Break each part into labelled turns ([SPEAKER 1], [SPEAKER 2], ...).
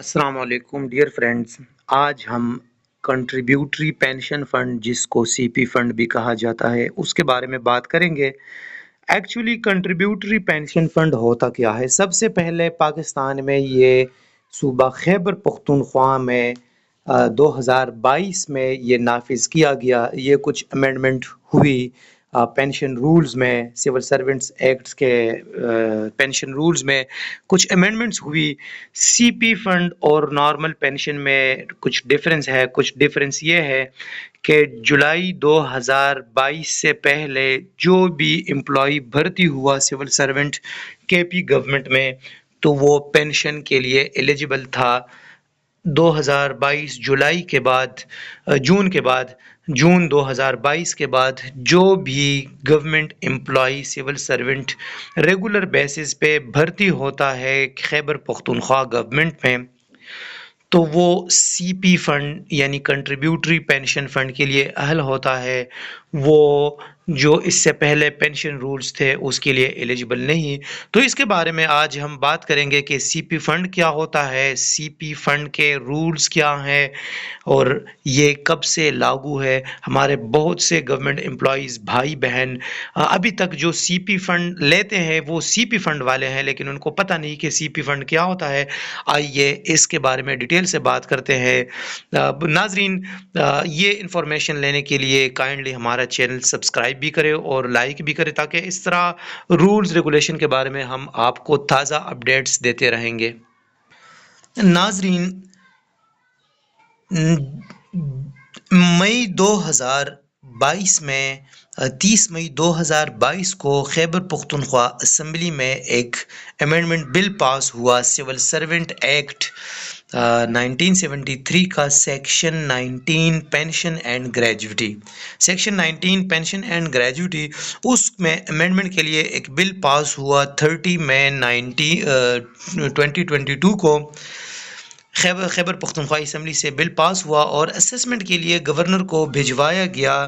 [SPEAKER 1] السلام علیکم dear friends, آج ہم کنٹریبیوٹری پینشن فنڈ جس کو سی پی فنڈ بھی کہا جاتا ہے اس کے بارے میں بات کریں گے۔ ایکچولی کنٹریبیوٹری پینشن فنڈ ہوتا کیا ہے؟ سب سے پہلے پاکستان میں یہ صوبہ خیبر پختونخوا میں 2022 میں یہ نافذ کیا گیا۔ یہ کچھ امینڈمنٹ ہوئی پینشن رولز میں، سول سرونٹس ایکٹس کے پینشن رولز میں کچھ امینڈمنٹس ہوئی۔ سی پی فنڈ اور نارمل پینشن میں کچھ ڈفرینس ہے۔ کچھ ڈفرینس یہ ہے کہ جولائی 2022 سے پہلے جو بھی امپلائی بھرتی ہوا سول سرونٹ کے پی گورنمنٹ میں تو وہ پینشن کے لیے ایلیجیبل تھا۔ 2022 جولائی کے بعد جون 2022 کے بعد جو بھی government employee civil servant regular basis پہ بھرتی ہوتا ہے خیبر پختونخوا گورنمنٹ میں تو وہ سی پی فنڈ یعنی کنٹریبیوٹری پینشن فنڈ کے لیے اہل ہوتا ہے۔ وہ جو اس سے پہلے پینشن رولز تھے اس کے لیے ایلیجیبل نہیں۔ تو اس کے بارے میں آج ہم بات کریں گے کہ سی پی فنڈ کیا ہوتا ہے، سی پی فنڈ کے رولز کیا ہیں اور یہ کب سے لاگو ہے۔ ہمارے بہت سے گورنمنٹ امپلائیز بھائی بہن ابھی تک جو سی پی فنڈ لیتے ہیں وہ سی پی فنڈ والے ہیں، لیکن ان کو پتہ نہیں کہ سی پی فنڈ کیا ہوتا ہے۔ آئیے اس کے بارے میں ڈیٹیل سے بات کرتے ہیں۔ ناظرین، یہ انفارمیشن لینے کے لیے کائنڈلی ہمارا چینل سبسکرائب بھی کرے اور لائک بھی کرے تاکہ اس طرح رولز ریگولیشن کے بارے میں ہم آپ کو تازہ اپڈیٹس دیتے رہیں گے۔ ناظرین، مئی 2022 میں 30 مئی 2022 کو خیبر پختونخوا اسمبلی میں ایک امینڈمنٹ بل پاس ہوا، سول سرونٹ ایکٹ 1973 کا section 19 pension and gratuity. Section 19 pension and gratuity, اس میں امینڈمنٹ کے لیے ایک بل پاس ہوا 30 مئی 2022 کو خیبر پختونخوا اسمبلی سے بل پاس ہوا اور اسسمنٹ کے لیے گورنر کو بھجوایا گیا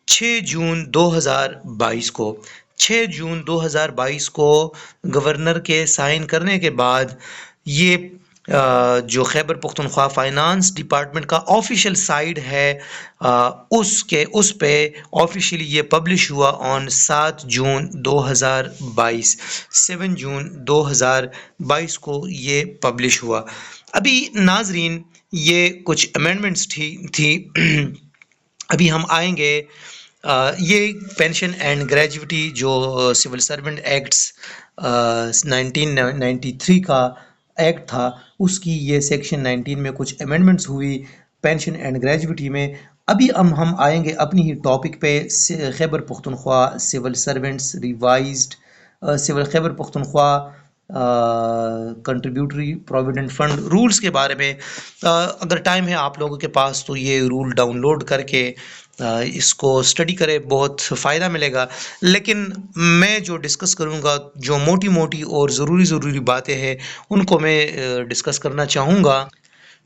[SPEAKER 1] 6 جون 2022 کو۔ 6 جون 2022 کو گورنر کے سائن کرنے کے بعد یہ جو خیبر پختونخوا فائنانس ڈپارٹمنٹ کا آفیشیل سائٹ ہے اس پہ آفیشیلی یہ پبلش ہوا آن 7 جون 2022۔ 7 جون 2022 کو یہ پبلش ہوا۔ ابھی ناظرین یہ کچھ امینڈمنٹس تھی۔ ابھی ہم آئیں گے یہ پینشن اینڈ گریجویٹی جو سول سرونٹ ایکٹس 1993 کا ایکٹ تھا، اس کی یہ سیکشن 19 میں کچھ امینڈمنٹس ہوئی پینشن اینڈ گریجویٹی میں۔ ابھی ہم آئیں گے اپنی ہی ٹاپک پہ، Khyber Pakhtunkhwa civil servants revised Khyber Pakhtunkhwa contributory provident fund rules کے بارے میں۔ اگر ٹائم ہے آپ لوگوں کے پاس تو یہ رول ڈاؤن لوڈ کر کے اس کو اسٹڈی کرے، بہت فائدہ ملے گا۔ لیکن میں جو ڈسکس کروں گا، جو موٹی اور ضروری باتیں ہیں ان کو میں ڈسکس کرنا چاہوں گا۔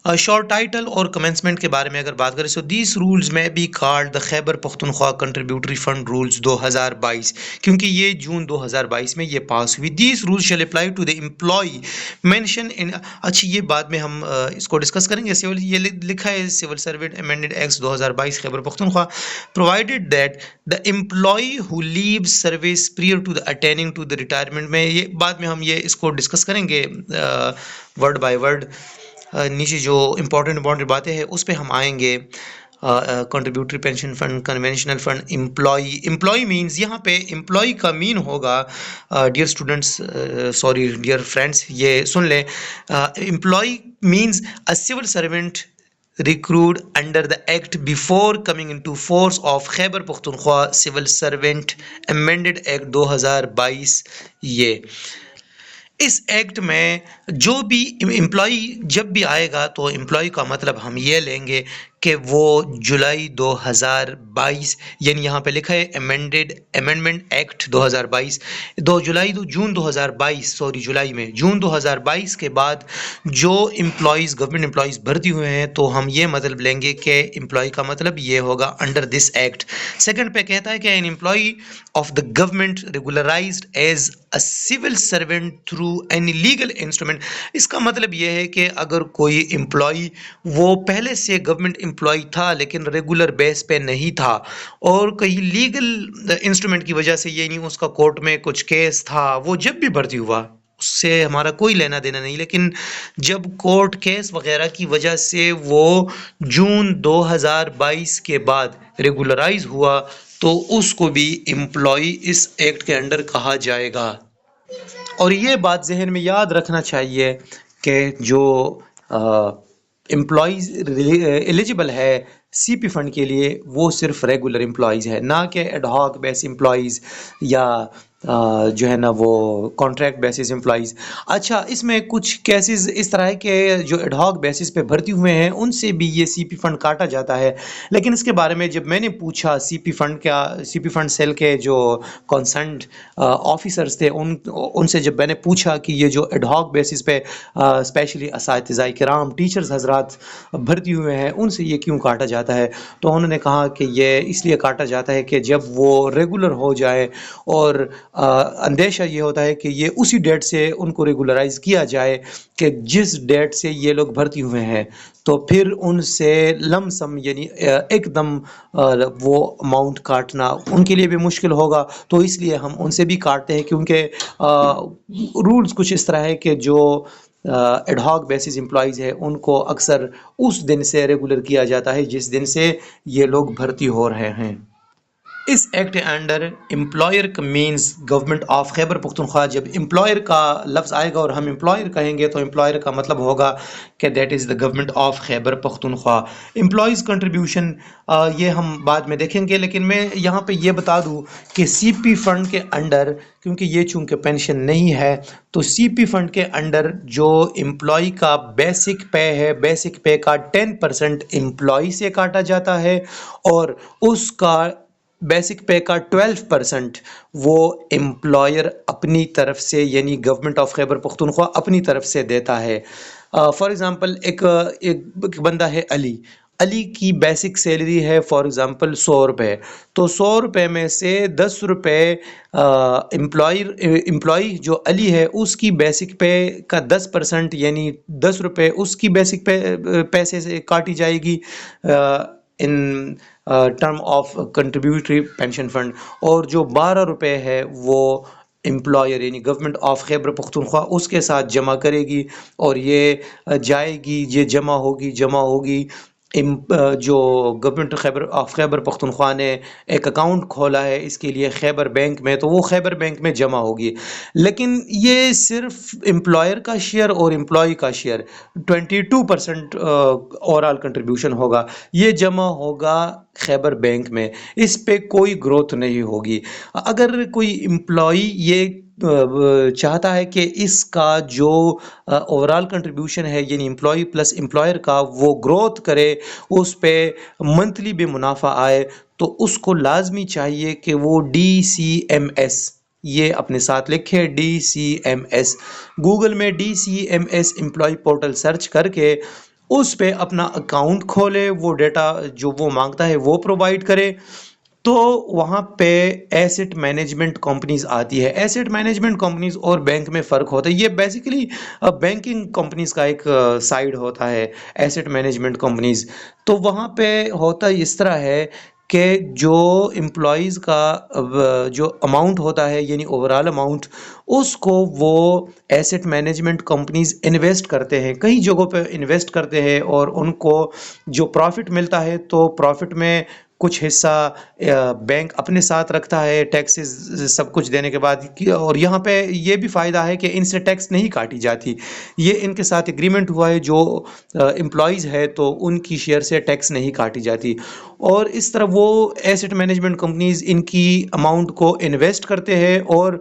[SPEAKER 1] شارٹ ٹائٹل اور کمنسمنٹ کے بارے میں اگر بات کریں، so these rules may be called the Khyber Pakhtunkhwa contributory fund rules 2022، کیونکہ یہ جون 2022 میں یہ پاس ہوئی۔ These rules shall apply to the employee mention in, اچھا یہ بعد میں ہم اس کو ڈسکس کریں گے۔ یہ لکھا ہے civil servant amended act 2022 Khyber Pakhtunkhwa provided that the employee who leaves service prior to the attaining to the retirement میں یہ بعد میں ہم یہ اس کو ڈسکس کریں گے ورڈ بائی ورڈ۔ نیچے جو امپورٹنٹ باتیں ہیں اس پہ ہم آئیں گے۔ Contributory pension fund, conventional fund, employee means, یہاں پہ امپلائی کا مین ہوگا ڈیئر اسٹوڈنٹس، ڈیئر فرینڈس، یہ سن لیں۔ Employee means a civil servant recruited under the act before coming into force of Khyber Pakhtunkhwa civil servant amended act 2022۔ یہ اس ایکٹ میں جو بھی امپلائی جب بھی آئے گا تو امپلائی کا مطلب ہم یہ لیں گے کہ وہ جولائی 2022 یعنی یہاں پہ لکھا ہے امینڈمنٹ ایکٹ 2022 جون 2022 جون 2022 کے بعد جو امپلائیز گورنمنٹ امپلائیز بھرتی ہوئے ہیں تو ہم یہ مطلب لیں گے کہ امپلائی کا مطلب یہ ہوگا انڈر دس ایکٹ. سیکنڈ پہ کہتا ہے کہ an employee of the government regularized as a civil servant through any legal instrument. اس کا مطلب یہ ہے کہ اگر کوئی امپلائی وہ پہلے سے گورنمنٹ امپلائی تھا لیکن ریگولر بیس پہ نہیں تھا اور کہیں لیگل انسٹرومنٹ کی وجہ سے یہ نہیں اس کا کورٹ میں کچھ کیس تھا، وہ جب بھی بھرتی ہوا اس سے ہمارا کوئی لینا دینا نہیں، لیکن جب کورٹ کیس وغیرہ کی وجہ سے وہ جون 2022 کے بعد ریگولرائز ہوا تو اس کو بھی امپلائی اس ایکٹ کے انڈر کہا جائے گا. اور یہ بات ذہن میں یاد رکھنا چاہیے کہ جو امپلائیز ایلیجبل ہے سی پی فنڈ کے لیے وہ صرف ریگولر امپلائیز ہے، نہ کہ ایڈ ہاک بیس امپلائیز یا جو ہے نا وہ کانٹریکٹ بیسس امپلائیز. اچھا، اس میں کچھ کیسز اس طرح ہے کہ جو ایڈ ہاک بیسس پہ بھرتی ہوئے ہیں ان سے بھی یہ سی پی فنڈ کاٹا جاتا ہے، لیکن اس کے بارے میں جب میں نے پوچھا سی پی فنڈ سیل کے جو کنسرنڈ آفیسرز تھے ان سے جب میں نے پوچھا کہ یہ جو ایڈ ہاک بیسس پہ اسپیشلی اساتذہ کرام ٹیچرز حضرات بھرتی ہوئے ہیں ان سے یہ کیوں کاٹا جاتا ہے، تو انہوں نے کہا کہ یہ اس لیے کاٹا جاتا ہے کہ جب وہ ریگولر ہو جائے اور اندیشہ یہ ہوتا ہے کہ یہ اسی ڈیٹ سے ان کو ریگولرائز کیا جائے کہ جس ڈیٹ سے یہ لوگ بھرتی ہوئے ہیں، تو پھر ان سے لم سم یعنی ایک دم وہ اماؤنٹ کاٹنا ان کے لیے بھی مشکل ہوگا، تو اس لیے ہم ان سے بھی کاٹتے ہیں کیونکہ رولز کچھ اس طرح ہے کہ جو ایڈ ہاک بیسس امپلائیز ہے ان کو اکثر اس دن سے ریگولر کیا جاتا ہے جس دن سے یہ لوگ بھرتی ہو رہے ہیں. اس ایکٹ کے انڈر امپلائر کا means government of Khyber Pakhtunkhwa. جب امپلائر کا لفظ آئے گا اور ہم امپلائر کہیں گے تو امپلائر کا مطلب ہوگا کہ that is the government of Khyber Pakhtunkhwa. Employees contribution یہ ہم بعد میں دیکھیں گے، لیکن میں یہاں پہ یہ بتا دوں کہ سی پی فنڈ کے انڈر کیونکہ یہ چونکہ پینشن نہیں ہے تو سی پی فنڈ کے انڈر جو امپلائی کا بیسک پے ہے بیسک پے کا 10% امپلائی سے کاٹا جاتا ہے اور اس کا بیسک پے کا 12% وہ امپلائر اپنی طرف سے یعنی گورنمنٹ آف خیبر پختونخوا اپنی طرف سے دیتا ہے. فار ایگزامپل ایک بندہ ہے علی کی بیسک سیلری ہے فار ایگزامپل 100 روپے، تو 100 روپے میں سے 10 روپے امپلائی جو علی ہے اس کی بیسک پے کا 10% یعنی 10 روپے اس کی بیسک پیسے سے کاٹی جائے گی in term of contributory pension fund, اور جو 12 روپے ہے وہ امپلائر یعنی گورنمنٹ آف خیبر پختونخوا اس کے ساتھ جمع کرے گی اور یہ جائے گی، یہ جمع ہوگی جو گورنمنٹ آف خیبر پختونخوا نے ایک اکاؤنٹ کھولا ہے اس کے لیے خیبر بینک میں، تو وہ خیبر بینک میں جمع ہوگی. لیکن یہ صرف امپلائر کا شیئر اور امپلائی کا شیئر 22% اوور آل کنٹریبیوشن ہوگا، یہ جمع ہوگا خیبر بینک میں، اس پہ کوئی گروتھ نہیں ہوگی. اگر کوئی امپلائی یہ چاہتا ہے کہ اس کا جو اوور آل کنٹریبیوشن ہے یعنی امپلائی پلس امپلائر کا وہ گروتھ کرے، اس پہ منتھلی بھی منافع آئے، تو اس کو لازمی چاہیے کہ وہ DCMS یہ اپنے ساتھ لکھے DCMS، گوگل میں DCMS امپلائی پورٹل سرچ کر کے اس پہ اپنا اکاؤنٹ کھولے، وہ ڈیٹا جو وہ مانگتا ہے وہ پرووائڈ کرے، تو وہاں پہ ایسٹ مینجمنٹ کمپنیز آتی ہے. ایسٹ مینجمنٹ کمپنیز اور بینک میں فرق ہوتا ہے، یہ بیسیکلی بینکنگ کمپنیز کا ایک سائیڈ ہوتا ہے ایسٹ مینجمنٹ کمپنیز. تو وہاں پہ ہوتا اس طرح ہے کہ جو امپلائیز کا جو اماؤنٹ ہوتا ہے یعنی اوور آل اماؤنٹ اس کو وہ ایسٹ مینجمنٹ کمپنیز انویسٹ کرتے ہیں، کئی جگہوں پہ انویسٹ کرتے ہیں اور ان کو جو پروفٹ ملتا ہے تو پروفٹ میں کچھ حصہ بینک اپنے ساتھ رکھتا ہے ٹیکسز سب کچھ دینے کے بعد، اور یہاں پہ یہ بھی فائدہ ہے کہ ان سے ٹیکس نہیں کاٹی جاتی، یہ ان کے ساتھ ایگریمنٹ ہوا ہے جو امپلائیز ہے تو ان کی شیئر سے ٹیکس نہیں کاٹی جاتی. اور اس طرح وہ ایسٹ مینجمنٹ کمپنیز ان کی اماؤنٹ کو انویسٹ کرتے ہیں اور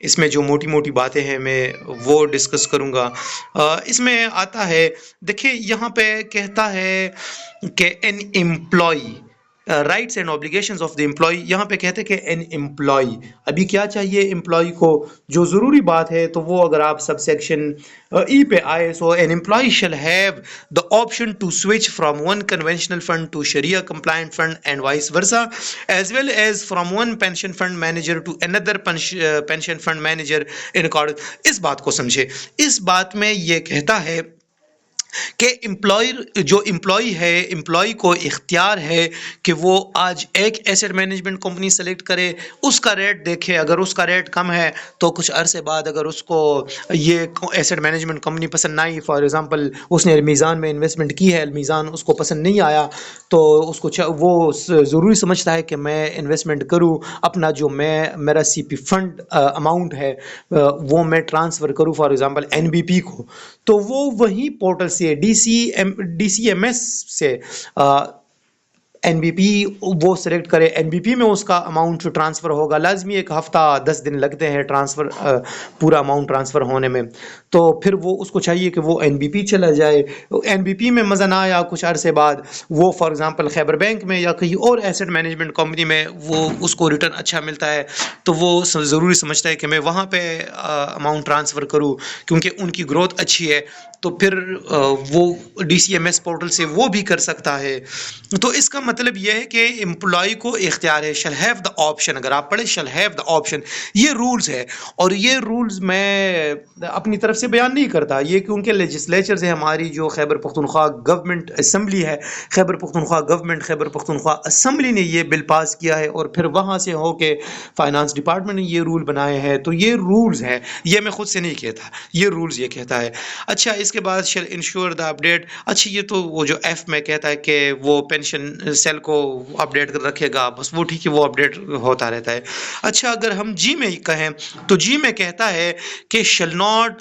[SPEAKER 1] اس میں جو موٹی موٹی باتیں ہیں میں وہ ڈسکس کروں گا۔ اس میں آتا ہے، دیکھیں یہاں پہ کہتا ہے کہ an employee rights and obligations of the employee, یہاں پہ کہتے ہیں کہ این امپلائی، ابھی کیا چاہیے امپلائی کو؟ جو ضروری بات ہے تو وہ اگر آپ سب سیکشن ای پہ آئے، سو این امپلائی شل have the option to switch from one conventional fund to Sharia compliant fund and vice versa, as well as from one pension fund manager to another pension fund manager in accordance۔ اس بات کو سمجھے، اس بات میں یہ کہتا ہے کہ employee ہے، امپلائی کو اختیار ہے کہ وہ آج ایک ایسٹ مینجمنٹ کمپنی سلیکٹ کرے، اس کا ریٹ دیکھے، اگر اس کا ریٹ کم ہے تو کچھ عرصے بعد اگر اس کو یہ ایسٹ مینجمنٹ کمپنی پسند نہ آئی، فار ایگزامپل اس نے میزان میں انویسٹمنٹ کی ہے، میزان اس کو پسند نہیں آیا، تو اس کو وہ ضروری سمجھتا ہے کہ میں انویسٹمنٹ کروں، اپنا جو میرا سی پی فنڈ اماؤنٹ ہے وہ میں ٹرانسفر کروں for example N B P کو، تو وہ وہی پورٹل سے ڈی سی ایم ایس سے این بی پی وہ سلیکٹ کرے، این بی پی میں اس کا اماؤنٹ ٹرانسفر ہوگا، لازمی 1 ہفتہ 10 دن لگتے ہیں ٹرانسفر پورا اماؤنٹ ٹرانسفر ہونے میں، تو پھر وہ اس کو چاہیے کہ وہ این بی پی چلا جائے، این بی پی میں مزہ نہ آیا کچھ عرصے بعد، وہ فار ایگزامپل خیبر بینک میں یا کہیں اور ایسٹ مینجمنٹ کمپنی میں وہ اس کو ریٹرن اچھا ملتا ہے، تو وہ ضروری سمجھتا ہے کہ میں وہاں پہ اماؤنٹ ٹرانسفر کروں کیونکہ ان کی گروتھ اچھی ہے، تو پھر وہ D C M S portal سے وہ بھی کر سکتا ہے۔ تو اس کا مطلب یہ ہے کہ امپلائی کو اختیار ہے، شل ہیو دا آپشن، اگر آپ پڑھیں شل ہیو دا آپشن، یہ رولز ہے، اور یہ رولز میں اپنی طرف سے بیان نہیں کرتا، یہ کیونکہ لیجسلیچرز ہے ہماری، جو خیبر پختونخوا گورنمنٹ اسمبلی ہے، خیبر پختونخوا گورنمنٹ، خیبر پختونخوا اسمبلی نے یہ بل پاس کیا ہے، اور پھر وہاں سے ہو کے فائنانس ڈپارٹمنٹ نے یہ رول بنائے ہیں، تو یہ رولز ہیں، یہ میں خود سے نہیں کہتا، یہ رولز یہ کہتا ہے۔ اچھا اس کے بعد شل انشور دا اپڈیٹ، اچھا یہ تو وہ جو ایف میں کہتا ہے کہ وہ پینشن سیل کو اپڈیٹ کر رکھے گا، بس وہ ٹھیک ہے، وہ اپڈیٹ ہوتا رہتا ہے۔ اچھا اگر ہم جی میں کہیں تو جی میں کہتا ہے کہ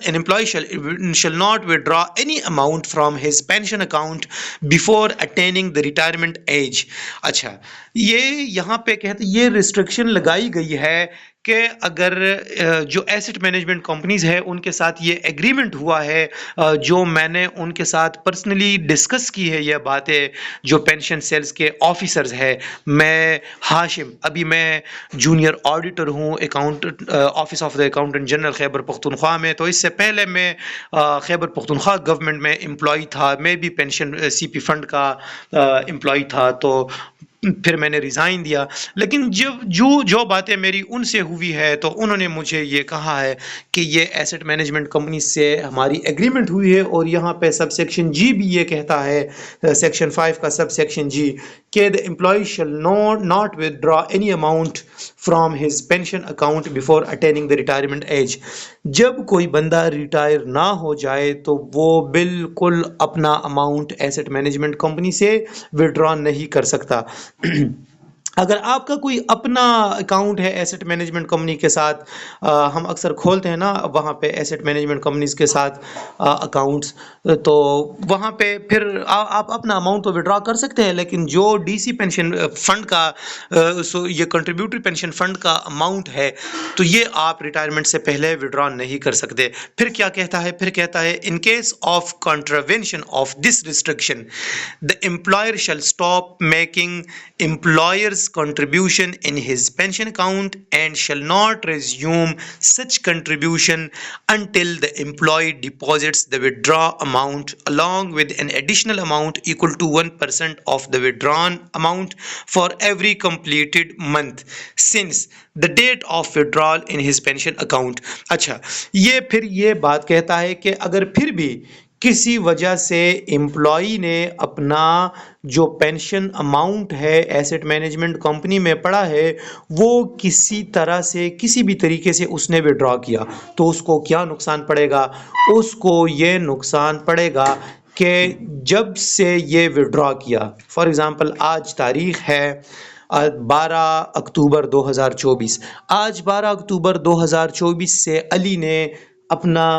[SPEAKER 1] an employee shall not withdraw any amount from his pension account before attaining the retirement age۔ اچھا یہ یہاں پہ کہتے یہ ریسٹرکشن لگائی گئی ہے کہ اگر جو ایسٹ مینجمنٹ کمپنیز ہیں ان کے ساتھ یہ ایگریمنٹ ہوا ہے، جو میں نے ان کے ساتھ پرسنلی ڈسکس کی ہے یہ باتیں، جو پینشن سیلز کے آفیسرز ہیں، میں ہاشم، ابھی میں جونیئر آڈیٹر ہوں accountant office of the accountant general Khyber Pakhtunkhwa میں، تو اس سے پہلے میں خیبر پختونخوا گورنمنٹ میں امپلائی تھا، میں بھی پینشن سی پی فنڈ کا امپلائی تھا، تو پھر میں نے ریزائن دیا، لیکن جو باتیں میری ان سے ہوئی ہے تو انہوں نے مجھے یہ کہا ہے کہ یہ ایسٹ مینجمنٹ کمپنی سے ہماری ایگریمنٹ ہوئی ہے، اور یہاں پہ سب سیکشن جی بھی یہ کہتا ہے، سیکشن 5 کا سب سیکشن جی، کہ the employee shall not withdraw any amount from his pension account before attaining the retirement age۔ جب کوئی بندہ ریٹائر نہ ہو جائے تو وہ بالکل اپنا اماؤنٹ ایسٹ مینجمنٹ کمپنی سے وڈرا نہیں کر سکتا۔ اگر آپ کا کوئی اپنا اکاؤنٹ ہے ایسٹ مینجمنٹ کمپنی کے ساتھ، ہم اکثر کھولتے ہیں نا وہاں پہ ایسٹ مینجمنٹ کمپنیز کے ساتھ اکاؤنٹس، تو وہاں پہ پھر آپ اپنا اماؤنٹ تو وڈرا کر سکتے ہیں، لیکن جو ڈی سی پینشن فنڈ کا یہ کنٹریبیوٹری پینشن فنڈ کا اماؤنٹ ہے تو یہ آپ ریٹائرمنٹ سے پہلے وڈرا نہیں کر سکتے۔ پھر کیا کہتا ہے؟ پھر کہتا ہے in case of contravention of this restriction the employer shall stop making employer's contribution in his pension account and shall not resume such contribution until the employee deposits the withdraw amount along with an additional amount equal to 1% of the withdrawn amount for every completed month since the date of withdrawal in his pension account۔ اچھا یہ پھر یہ بات کہتا ہے کہ اگر پھر بھی کسی وجہ سے امپلائی نے اپنا جو پینشن اماؤنٹ ہے ایسٹ مینجمنٹ کمپنی میں پڑا ہے وہ کسی طرح سے کسی بھی طریقے سے اس نے وڈرا کیا تو اس کو کیا نقصان پڑے گا؟ اس کو یہ نقصان پڑے گا کہ جب سے یہ وڈرا کیا، فار ایگزامپل آج تاریخ ہے 12 اکتوبر 2024، آج 12 اکتوبر 2024 سے علی نے اپنا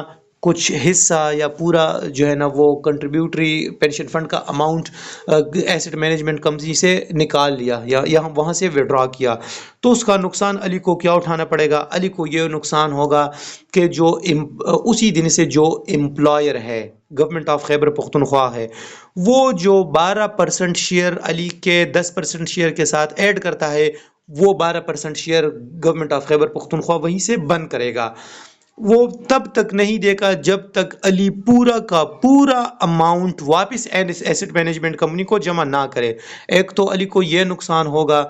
[SPEAKER 1] کچھ حصہ یا پورا جو ہے نا وہ کنٹریبیوٹری پینشن فنڈ کا اماؤنٹ ایسٹ مینجمنٹ کمپنی سے نکال لیا یا یہاں وہاں سے وڈرا کیا، تو اس کا نقصان علی کو کیا اٹھانا پڑے گا؟ علی کو یہ نقصان ہوگا کہ جو اسی دن سے جو امپلائر ہے، گورنمنٹ آف خیبر پختونخوا ہے، وہ جو 12% شیئر علی کے 10% شیئر کے ساتھ ایڈ کرتا ہے، وہ 12% share government of Khyber Pakhtunkhwa وہیں سے بند کرے گا۔ وہ تب تک نہیں دے گا جب تک علی پورا کا پورا اماؤنٹ واپس ایسٹ مینجمنٹ کمپنی کو جمع نہ کرے۔ ایک تو علی کو یہ نقصان ہوگا،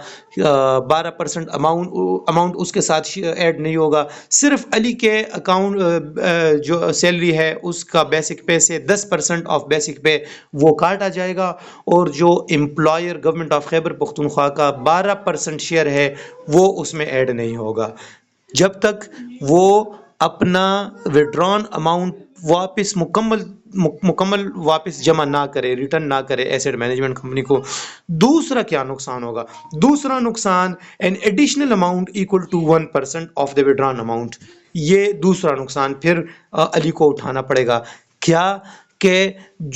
[SPEAKER 1] 12% اماؤنٹ اس کے ساتھ ایڈ نہیں ہوگا، صرف علی کے اکاؤنٹ جو سیلری ہے اس کا بیسک پے سے 10% آف بیسک پے وہ کاٹا جائے گا، اور جو employer government of Khyber Pakhtunkhwa کا 12% شیئر ہے وہ اس میں ایڈ نہیں ہوگا جب تک وہ اپنا وڈران اماؤنٹ واپس مکمل واپس جمع نہ کرے، ریٹرن نہ کرے ایسٹ مینجمنٹ کمپنی کو۔ دوسرا کیا نقصان ہوگا؟ دوسرا نقصان an additional amount equal to 1% of the withdrawn amount، یہ دوسرا نقصان پھر علی کو اٹھانا پڑے گا۔ کیا کہ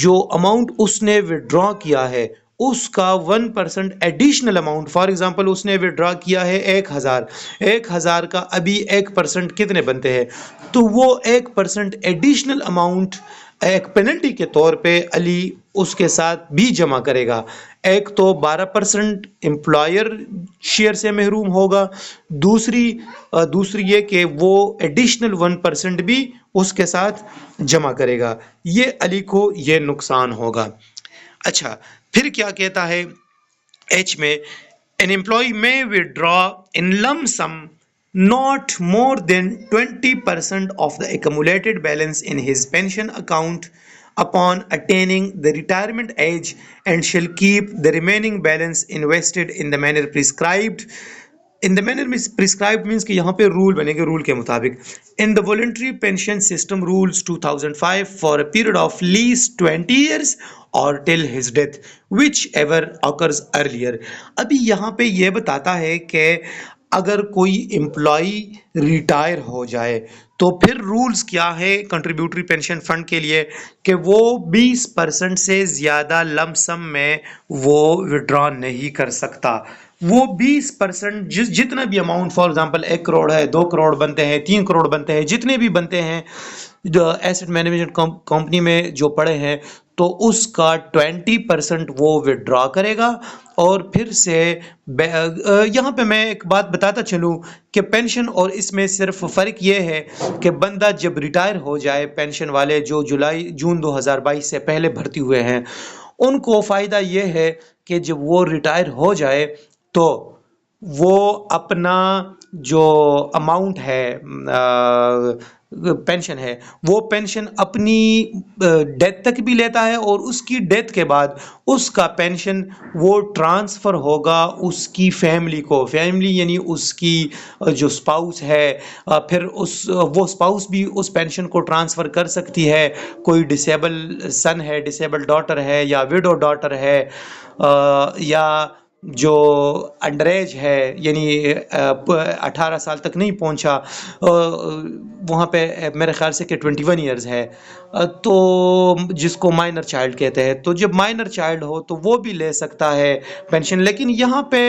[SPEAKER 1] جو اماؤنٹ اس نے وڈرا کیا ہے اس کا 1% ایڈیشنل اماؤنٹ، فار ایگزامپل اس نے وڈرا کیا ہے 1000 کا ابھی 1% کتنے بنتے ہیں، تو وہ 1% ایڈیشنل اماؤنٹ ایک پینلٹی کے طور پہ علی اس کے ساتھ بھی جمع کرے گا۔ ایک تو 12% امپلائر شیئر سے محروم ہوگا، دوسری یہ کہ وہ ایڈیشنل 1% بھی اس کے ساتھ جمع کرے گا۔ یہ علی کو یہ نقصان ہوگا۔ اچھا، پھر کیا کہتا ہے ایچ میں؟ an employee may withdraw in lump sum not more than 20% of the accumulated balance in his pension account upon attaining the retirement age and shall keep the remaining balance invested in the manner prescribed. In the manner prescribed means کہ یہاں پہ role بنے گے، role کے مطابق۔ In the voluntary pension system rules 2005 for a period of least 20 years or till his death whichever occurs earlier۔ ابھی یہاں پہ یہ بتاتا ہے کہ اگر کوئی امپلائی ریٹائر ہو جائے تو پھر رولز کیا ہے کنٹریبیوٹری پینشن فنڈ کے لیے، کہ وہ 20% سے زیادہ لم سم میں وہ وڈرا نہیں کر سکتا۔ وہ 20% جتنا بھی اماؤنٹ، فار ایگزامپل 1 کروڑ ہے، 2 کروڑ بنتے ہیں، 3 کروڑ بنتے ہیں، جتنے بھی بنتے ہیں جو ایسٹ مینجمنٹ کمپنی میں جو پڑے ہیں، تو اس کا 20% وہ وڈرا کرے گا۔ اور پھر سے یہاں پہ میں ایک بات بتاتا چلوں کہ پینشن اور اس میں صرف فرق یہ ہے کہ بندہ جب ریٹائر ہو جائے، پینشن والے جو جون 2022 سے پہلے بھرتی ہوئے ہیں، ان کو فائدہ یہ ہے کہ جب وہ ریٹائر ہو جائے تو وہ اپنا جو اماؤنٹ ہے پینشن ہے، وہ پینشن اپنی ڈیتھ تک بھی لیتا ہے، اور اس کی ڈیتھ کے بعد اس کا پینشن وہ ٹرانسفر ہوگا اس کی فیملی کو۔ فیملی یعنی اس کی جو سپاؤس ہے، پھر وہ سپاؤس بھی اس پینشن کو ٹرانسفر کر سکتی ہے۔ کوئی ڈسیبل سن ہے، ڈسیبل ڈاٹر ہے، یا ویڈو ڈاٹر ہے، یا جو انڈر ایج ہے، یعنی 18 سال تک نہیں پہنچا، وہاں پہ میرے خیال سے کہ 21 ایئرز ہے، تو جس کو مائنر چائلڈ کہتے ہیں، تو جب مائنر چائلڈ ہو تو وہ بھی لے سکتا ہے پینشن۔ لیکن یہاں پہ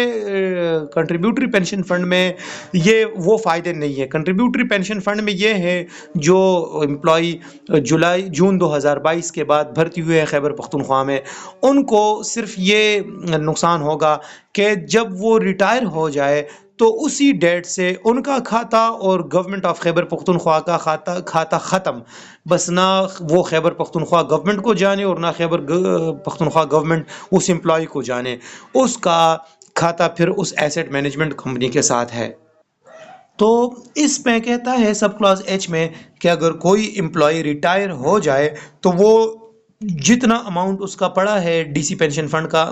[SPEAKER 1] کنٹریبیوٹری پینشن فنڈ میں یہ وہ فائدے نہیں ہے۔ کنٹریبیوٹری پینشن فنڈ میں یہ ہے جو امپلائی جون 2022 کے بعد بھرتی ہوئے ہیں خیبر پختونخوا میں، ان کو صرف یہ نقصان ہوگا کہ جب وہ ریٹائر ہو جائے تو اسی ڈیٹ سے ان کا کھاتا اور گورنمنٹ آف خیبر پختونخوا کا کھاتا ختم، بس نہ وہ خیبر پختونخوا گورنمنٹ کو جانے اور نہ خیبر پختونخوا گورنمنٹ اس امپلائی کو جانے، اس کا کھاتا پھر اس ایسٹ مینجمنٹ کمپنی کے ساتھ ہے۔ تو اس میں کہتا ہے سب کلاس ایچ میں کہ اگر کوئی امپلائی ریٹائر ہو جائے تو وہ جتنا اماؤنٹ اس کا پڑا ہے ڈی سی پینشن فنڈ کا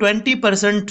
[SPEAKER 1] 20%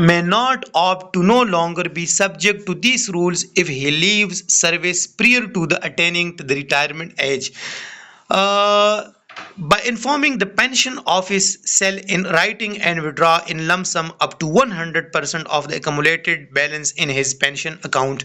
[SPEAKER 1] may not opt to no longer be subject to these rules if he leaves service prior to the attaining to the retirement age. By informing the pension office cell in writing and withdraw in lump sum up to 100% of the accumulated balance in his pension account.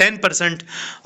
[SPEAKER 1] 10%,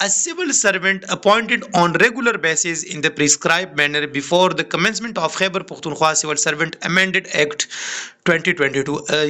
[SPEAKER 1] a civil servant appointed on regular basis in the prescribed manner before the commencement of Khyber Pakhtunkhwa Civil Servant Amended Act 2022।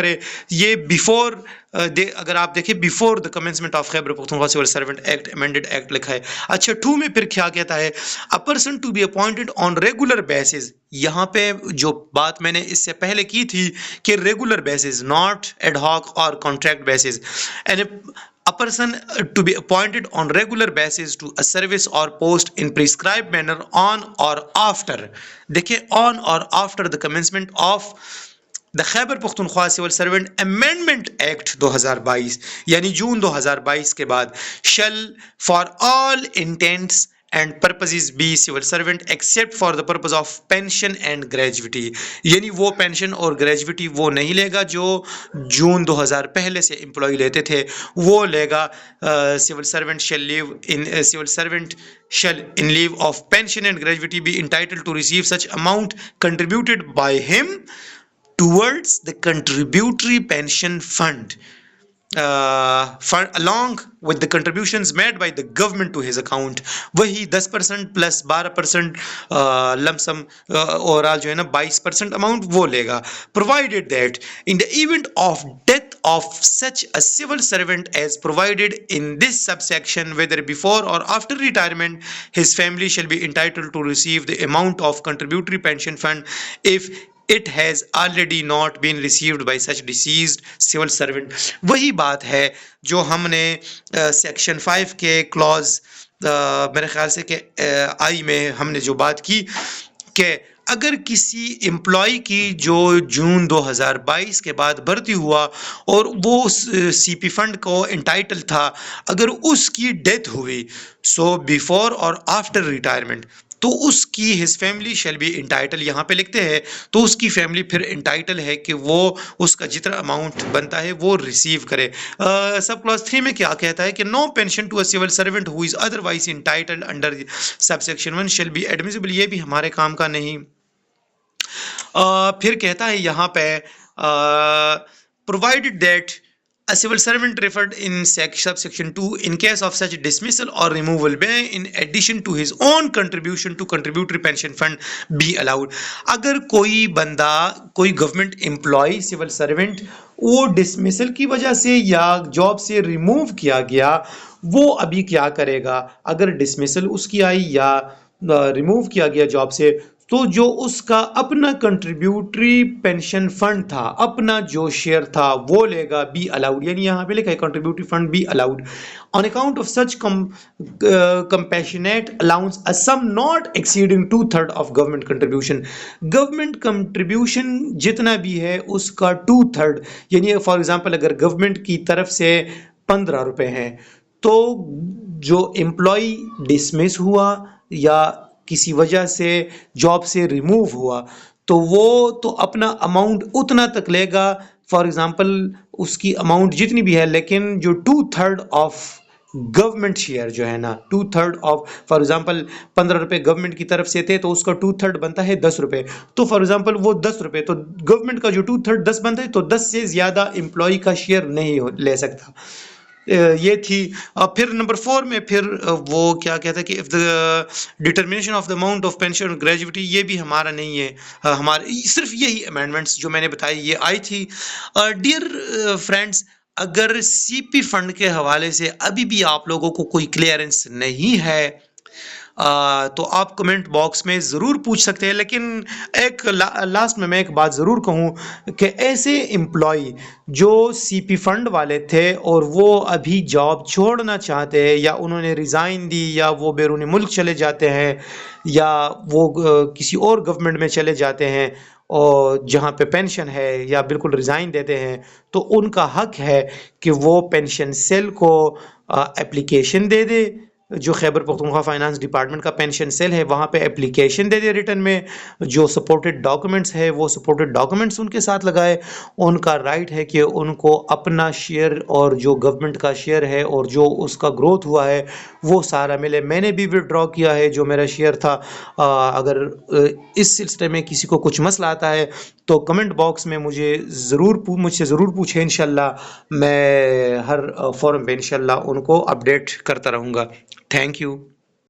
[SPEAKER 1] کرے. یہ before اگر آپ دیکھیں before the commencement of Khyber Pakhtunkhwa civil servant act amended act لکھا ہے. اچھا 2 میں پھر کیا کہتا ہے؟ A person to be appointed on regular basis. یہاں پہ جو بات میں نے اس سے پہلے کی تھی کہ regular basis not ad hoc اور contract basis. A person to be appointed on regular basis to a service or post in prescribed manner on or after. دیکھیں on or after the commencement of the Khyber Pakhtunkhwa Civil Servant Amendment Act 2022 یعنی جون 2022 کے بعد shall for all intents and purposes be civil servant except for the purpose of pension and gratuity. یعنی وہ pension اور gratuity وہ نہیں لے گا جو جون 2000 پہلے سے امپلائی لیتے تھے، وہ لے گا. civil servant shall in lieu of pension and gratuity be entitled to receive such amount contributed by him towards the contributory pension fund along with the contributions made by the government to his account. وہی 10% plus 12% لم سم overall جو ہے نا 22% amount وہ لے گا. provided that in the event of death of such a civil servant as provided in this subsection whether before or after retirement his family shall be entitled to receive the amount of contributory pension fund if it has already not been received by such deceased civil servant. وہی بات ہے جو ہم نے section 5 کے close میرے خیال سے کہ آئی میں ہم نے جو بات کی کہ اگر کسی امپلائی کی جو جون 2022 کے بعد بھرتی ہوا اور وہ سی پی فنڈ کو انٹائٹل تھا، اگر اس کی ڈیتھ ہوئی سو بیفور اور آفٹر ریٹائرمنٹ تو اس کی his family shall be entitle یہاں پہ لکھتے ہیں تو اس کی فیملی پھر انٹائٹل ہے کہ وہ اس کا جتنا اماؤنٹ بنتا ہے وہ ریسیو کرے. سب کلاس 3 میں کیا کہتا ہے کہ no pension to a civil servant who is otherwise entitled under sub section 1 shall be admissible. یہ بھی ہمارے کام کا نہیں. پھر کہتا ہے یہاں پہ provided that a civil servant referred in subsection 2 in case of such dismissal or removal may in addition to his own contribution to contributory pension fund be allowed. اگر کوئی بندہ کوئی گورنمنٹ امپلائی سول سرونٹ وہ dismissal کی وجہ سے یا job سے ریموو کیا گیا، وہ ابھی کیا کرے گا؟ اگر ڈسمسل اس کی آئی یا ریموو کیا گیا جاب سے تو جو اس کا اپنا کنٹریبیوٹری پینشن فنڈ تھا، اپنا جو شیئر تھا وہ لے گا. بی الاؤڈ یعنی یہاں پہ لکھا ہے contributory fund be allowed on account of such compassionate allowance a sum not exceeding 2/3 of government contribution. Government contribution جتنا بھی ہے اس کا 2/3 یعنی فار ایگزامپل اگر گورنمنٹ کی طرف سے 15 روپے ہیں تو جو امپلائی ڈسمس ہوا یا کسی وجہ سے جاب سے ریموو ہوا تو وہ تو اپنا اماؤنٹ اتنا تک لے گا. فار ایگزامپل اس کی اماؤنٹ جتنی بھی ہے لیکن جو 2/3 آف گورنمنٹ شیئر جو ہے نا 2/3 آف فار ایگزامپل 15 روپے گورنمنٹ کی طرف سے تھے تو اس کا 2/3 بنتا ہے 10 روپے. تو فار ایگزامپل وہ 10 روپے تو گورنمنٹ کا جو 2/3 10 بنتا ہے تو 10 سے زیادہ امپلائی کا شیئر نہیں لے سکتا. یہ تھی. پھر نمبر 4 میں پھر وہ کیا کہتا ہے کہ if the determination of the amount of pension and gratuity یہ بھی ہمارا نہیں ہے، ہمارے صرف یہی امینڈمنٹس جو میں نے بتائی یہ آئی تھی. ڈیئر فرینڈس، اگر سی پی فنڈ کے حوالے سے ابھی بھی آپ لوگوں کو کوئی کلیئرنس نہیں ہے تو آپ کمنٹ باکس میں ضرور پوچھ سکتے ہیں. لیکن ایک لاسٹ میں ایک بات ضرور کہوں کہ ایسے امپلائی جو سی پی فنڈ والے تھے اور وہ ابھی جاب چھوڑنا چاہتے ہیں یا انہوں نے ریزائن دی یا وہ بیرون ملک چلے جاتے ہیں یا وہ کسی اور گورنمنٹ میں چلے جاتے ہیں اور جہاں پہ پینشن ہے یا بالکل ریزائن دیتے ہیں تو ان کا حق ہے کہ وہ پینشن سیل کو اپلیکیشن دے دے. جو خیبر پختونخوا فائنانس ڈپارٹمنٹ کا پینشن سیل ہے وہاں پہ اپلیکیشن دے دے ریٹن میں، جو سپورٹڈ ڈاکومنٹس ہے وہ سپورٹڈ ڈاکومنٹس ان کے ساتھ لگائے. ان کا رائٹ ہے کہ ان کو اپنا شیئر اور جو گورنمنٹ کا شیئر ہے اور جو اس کا گروتھ ہوا ہے وہ سارا ملے. میں نے بھی ودڈرا کیا ہے جو میرا شیئر تھا. اگر اس سلسلے میں کسی کو کچھ مسئلہ آتا ہے تو کمنٹ باکس میں مجھ سے ضرور پوچھیں. انشاءاللہ میں ہر فورم پہ انشاءاللہ ان کو اپڈیٹ کرتا رہوں گا. Thank you.